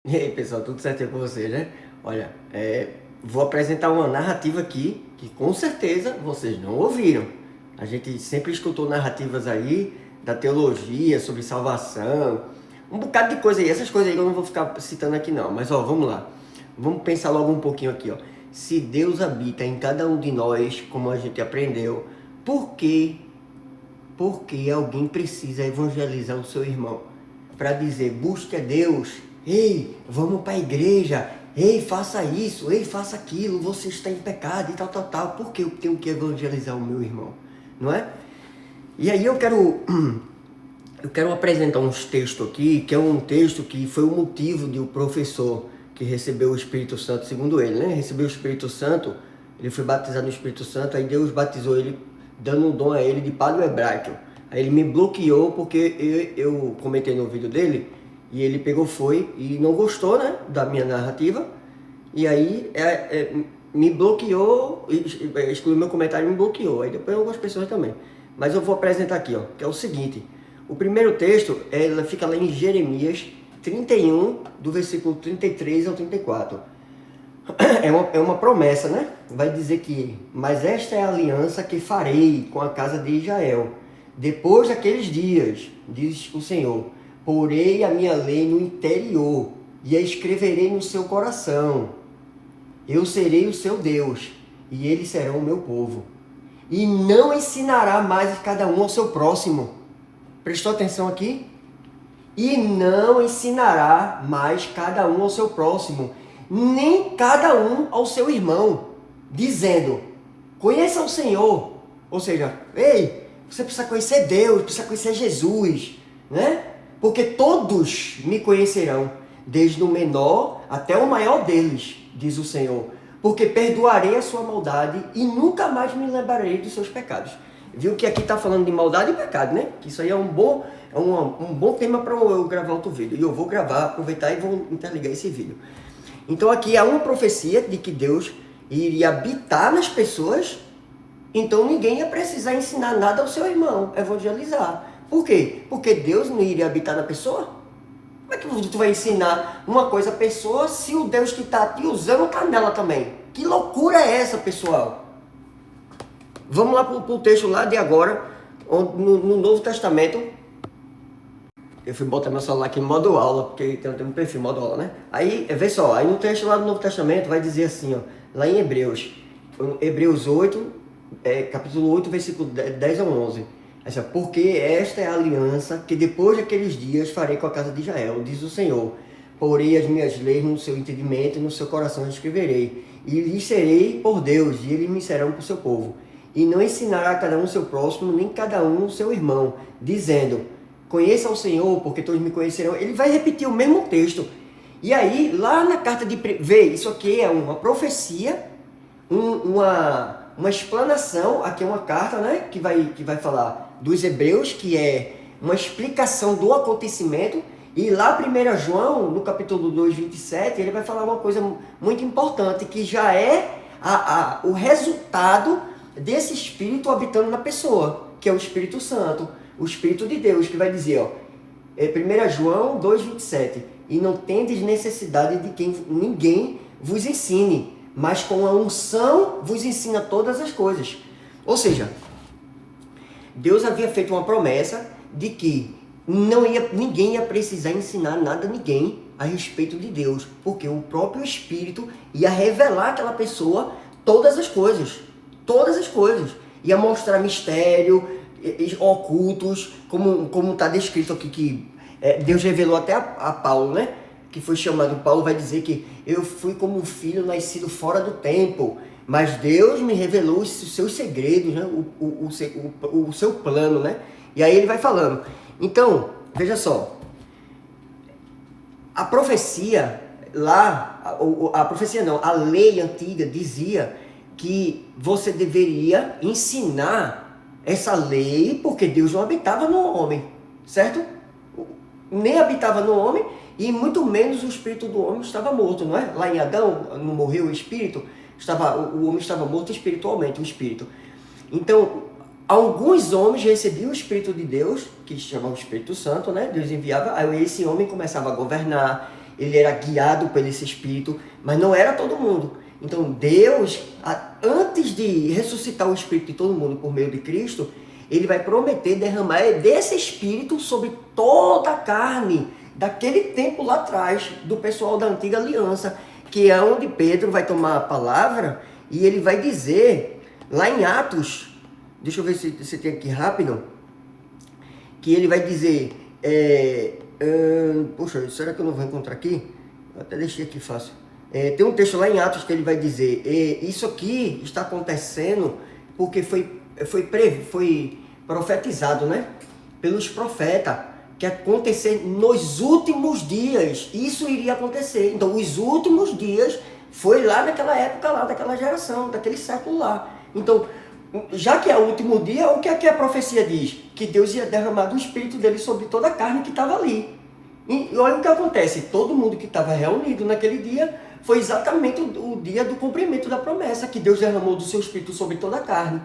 E aí, pessoal, tudo certinho com vocês, né? Olha, vou apresentar uma narrativa aqui que com certeza vocês não ouviram. A gente sempre escutou narrativas aí da teologia, sobre salvação, um bocado de coisa aí. Essas coisas aí eu não vou ficar citando aqui não, mas ó, vamos lá. Vamos pensar logo um pouquinho aqui, ó. Se Deus habita em cada um de nós, como a gente aprendeu, por que, por que alguém precisa evangelizar o seu irmão? Para dizer, busque a Deus, ei, vamos para a igreja, ei, faça isso, ei, faça aquilo, você está em pecado e tal, tal, tal. Por que eu tenho que evangelizar o meu irmão? Não é? E aí eu quero apresentar uns textos aqui, que é um texto que foi o motivo de o professor que recebeu o Espírito Santo, segundo ele, né? Recebeu o Espírito Santo, ele foi batizado no Espírito Santo, aí Deus batizou ele, dando um dom a ele de padre hebraico. Aí ele me bloqueou porque eu comentei no vídeo dele, e ele pegou, foi, e não gostou, né, da minha narrativa, e aí me bloqueou, excluiu meu comentário e me bloqueou. Aí depois algumas pessoas também. Mas eu vou apresentar aqui, ó, que é o seguinte. O primeiro texto, ela fica lá em Jeremias 31, do versículo 33 ao 34. É uma promessa, né? Vai dizer que, mas esta é a aliança que farei com a casa de Israel. Depois daqueles dias, diz o Senhor, porei a minha lei no interior e a escreverei no seu coração. Eu serei o seu Deus e eles serão o meu povo. E não ensinará mais cada um ao seu próximo. Prestou atenção aqui? E não ensinará mais cada um ao seu próximo, nem cada um ao seu irmão, dizendo, conheça o Senhor. Ou seja, ei, você precisa conhecer Deus, precisa conhecer Jesus, né? Porque todos me conhecerão, desde o menor até o maior deles, diz o Senhor. Porque perdoarei a sua maldade e nunca mais me lembrarei dos seus pecados. Viu que aqui está falando de maldade e pecado, né? Que isso aí é um bom tema para eu gravar outro vídeo. E eu vou gravar, aproveitar e vou interligar esse vídeo. Então aqui há uma profecia de que Deus iria habitar nas pessoas, então ninguém ia precisar ensinar nada ao seu irmão, evangelizar. Por quê? Porque Deus não iria habitar na pessoa? Como é que tu vai ensinar uma coisa à pessoa se o Deus que está te usando está nela também? Que loucura é essa, pessoal? Vamos lá para o texto lá de agora, no Novo Testamento. Eu fui botar meu celular aqui em modo aula, porque tem um perfil modo aula, né? Aí, vê só, aí no texto lá do Novo Testamento vai dizer assim, ó, lá em Hebreus 8, capítulo 8, versículo 10 a 11. Assim, porque esta é a aliança que depois daqueles dias farei com a casa de Israel, diz o Senhor. Porei as minhas leis no seu entendimento e no seu coração escreverei. E lhes serei por Deus, e eles me serão por seu povo. E não ensinará cada um seu próximo, nem cada um seu irmão, dizendo, conheça o Senhor, porque todos me conhecerão. Ele vai repetir o mesmo texto. E aí, lá na carta de... Vê, isso aqui é uma profecia, uma explanação, aqui é uma carta, né, que vai falar dos Hebreus, que é uma explicação do acontecimento, e lá 1 João, no capítulo 2, 27, ele vai falar uma coisa muito importante, que já é o resultado desse Espírito habitando na pessoa, que é o Espírito Santo, o Espírito de Deus, que vai dizer, ó, 1 João 2, 27, e não tendes necessidade de que ninguém vos ensine, mas com a unção vos ensina todas as coisas. Ou seja, Deus havia feito uma promessa de que ninguém ia precisar ensinar nada a ninguém a respeito de Deus, porque o próprio Espírito ia revelar àquela pessoa todas as coisas, ia mostrar mistério, ocultos, como está descrito aqui, que Deus revelou até a Paulo, né? Que foi chamado, Paulo vai dizer que eu fui como um filho nascido fora do tempo, mas Deus me revelou os seus segredos, né? O seu plano, né? E aí ele vai falando. Então, veja só, a profecia lá, a profecia não, a lei antiga dizia que você deveria ensinar essa lei, porque Deus não habitava no homem, certo? Nem habitava no homem, e muito menos o espírito do homem estava morto, não é? Lá em Adão, não morreu o espírito, o homem estava morto espiritualmente, o espírito. Então, alguns homens recebiam o Espírito de Deus, que se chamava o Espírito Santo, né? Deus enviava, aí esse homem começava a governar, ele era guiado por esse Espírito, mas não era todo mundo. Então Deus, antes de ressuscitar o Espírito de todo mundo por meio de Cristo, ele vai prometer derramar desse Espírito sobre toda a carne, daquele tempo lá atrás, do pessoal da antiga aliança, que é onde Pedro vai tomar a palavra e ele vai dizer, lá em Atos, deixa eu ver se tem aqui rápido, que ele vai dizer, poxa, será que eu não vou encontrar aqui? Eu até deixei aqui fácil. Tem um texto lá em Atos que ele vai dizer, isso aqui está acontecendo porque foi profetizado, né, pelos profetas, que ia acontecer nos últimos dias. Isso iria acontecer. Então, os últimos dias foi lá naquela época lá, daquela geração, daquele século lá. Então, já que é o último dia, o que é que a profecia diz? Que Deus ia derramar do Espírito dele sobre toda a carne que estava ali. E olha o que acontece. Todo mundo que estava reunido naquele dia foi exatamente o dia do cumprimento da promessa, que Deus derramou do seu Espírito sobre toda a carne.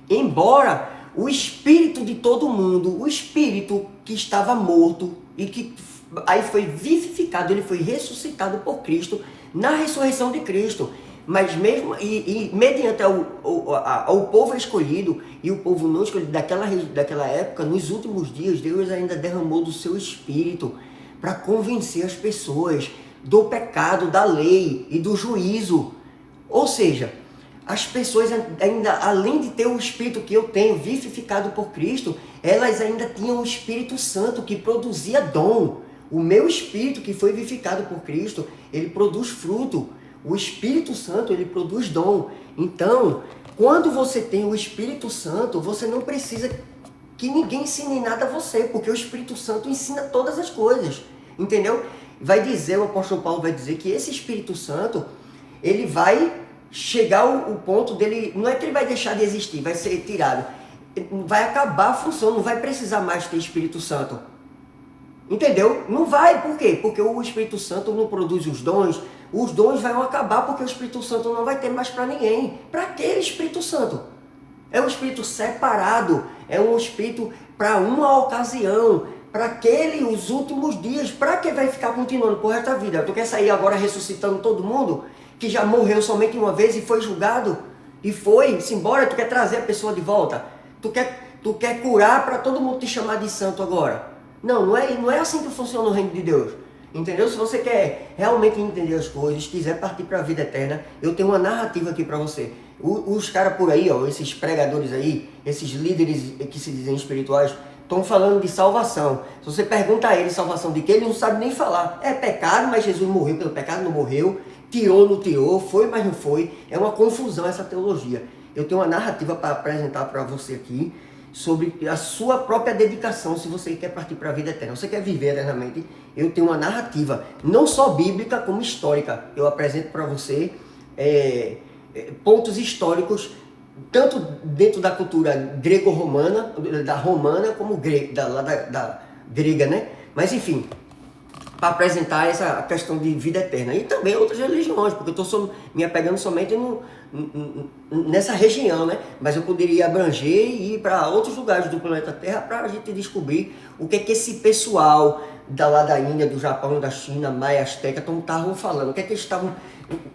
Embora o espírito de todo mundo, o espírito que estava morto e que aí foi vivificado, ele foi ressuscitado por Cristo na ressurreição de Cristo. Mas mesmo mediante ao povo escolhido e o povo não escolhido daquela época, nos últimos dias, Deus ainda derramou do seu Espírito para convencer as pessoas do pecado, da lei e do juízo. Ou seja, as pessoas ainda, além de ter o Espírito que eu tenho, vivificado por Cristo, elas ainda tinham o Espírito Santo que produzia dom. O meu Espírito que foi vivificado por Cristo, ele produz fruto. O Espírito Santo, ele produz dom. Então, quando você tem o Espírito Santo, você não precisa que ninguém ensine nada a você, porque o Espírito Santo ensina todas as coisas. Entendeu? Vai dizer, o apóstolo Paulo vai dizer que esse Espírito Santo, ele vai chegar o ponto dele, não é que ele vai deixar de existir, vai ser tirado, vai acabar a função, não vai precisar mais ter Espírito Santo. Entendeu? Não vai, por quê? Porque o Espírito Santo não produz os dons vão acabar porque o Espírito Santo não vai ter mais para ninguém. Para aquele Espírito Santo? É um Espírito separado, é um Espírito para uma ocasião, para os últimos dias. Para que vai ficar continuando por resto da vida? Tu quer sair agora ressuscitando todo mundo que já morreu somente uma vez e foi julgado? E foi-se embora, tu quer trazer a pessoa de volta? Tu quer curar para todo mundo te chamar de santo agora? Não é assim que funciona o reino de Deus. Entendeu? Se você quer realmente entender as coisas, quiser partir para a vida eterna, eu tenho uma narrativa aqui para você. Os caras por aí, ó, esses pregadores aí, esses líderes que se dizem espirituais, estão falando de salvação. Se você pergunta a ele salvação de quê, ele não sabe nem falar. É pecado, mas Jesus morreu pelo pecado, não morreu. Tirou, não tirou, foi, mas não foi. É uma confusão essa teologia. Eu tenho uma narrativa para apresentar para você aqui sobre a sua própria dedicação, se você quer partir para a vida eterna. Você quer viver eternamente? Eu tenho uma narrativa, não só bíblica, como histórica. Eu apresento para você pontos históricos, tanto dentro da cultura grego-romana, da romana, como da grega, né? Mas enfim, para apresentar essa questão de vida eterna. E também outras religiões, porque eu estou me apegando somente nessa região, né? Mas eu poderia abranger e ir para outros lugares do planeta Terra para a gente descobrir o que é que esse pessoal lá da Índia, do Japão, da China, Maia, Azteca, estavam falando. O que é que eles estavam,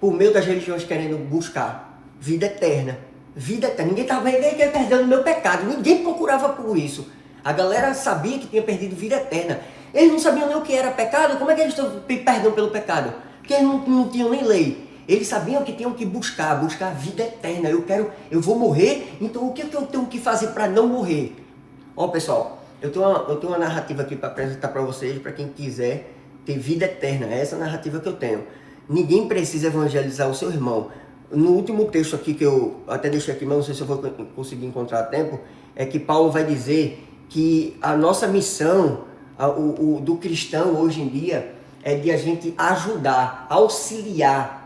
por meio das religiões, querendo buscar? Vida eterna. Vida eterna. Ninguém perdendo o meu pecado. Ninguém procurava por isso. A galera sabia que tinha perdido vida eterna. Eles não sabiam nem o que era pecado. Como é que eles estão pedindo perdão pelo pecado? Porque eles não tinham nem lei. Eles sabiam que tinham que buscar a vida eterna. Eu vou morrer, então o que eu tenho que fazer para não morrer? Ó, pessoal, eu tenho uma narrativa aqui para apresentar para vocês, para quem quiser ter vida eterna. É essa narrativa que eu tenho. Ninguém precisa evangelizar o seu irmão. No último texto aqui, que eu até deixei aqui, mas não sei se eu vou conseguir encontrar a tempo, é que Paulo vai dizer que a nossa missão do cristão hoje em dia é de a gente ajudar, auxiliar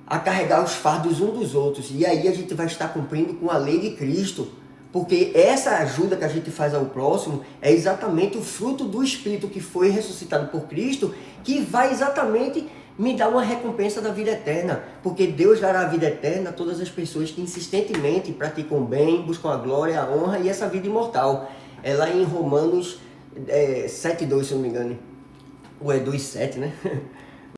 a carregar os fardos uns dos outros. E aí a gente vai estar cumprindo com a lei de Cristo, porque essa ajuda que a gente faz ao próximo é exatamente o fruto do Espírito que foi ressuscitado por Cristo, que vai exatamente me dar uma recompensa da vida eterna, porque Deus dará a vida eterna a todas as pessoas que insistentemente praticam o bem, buscam a glória, a honra e essa vida imortal. É lá em Romanos 7:2, se eu não me engano. ou é 2,7, né?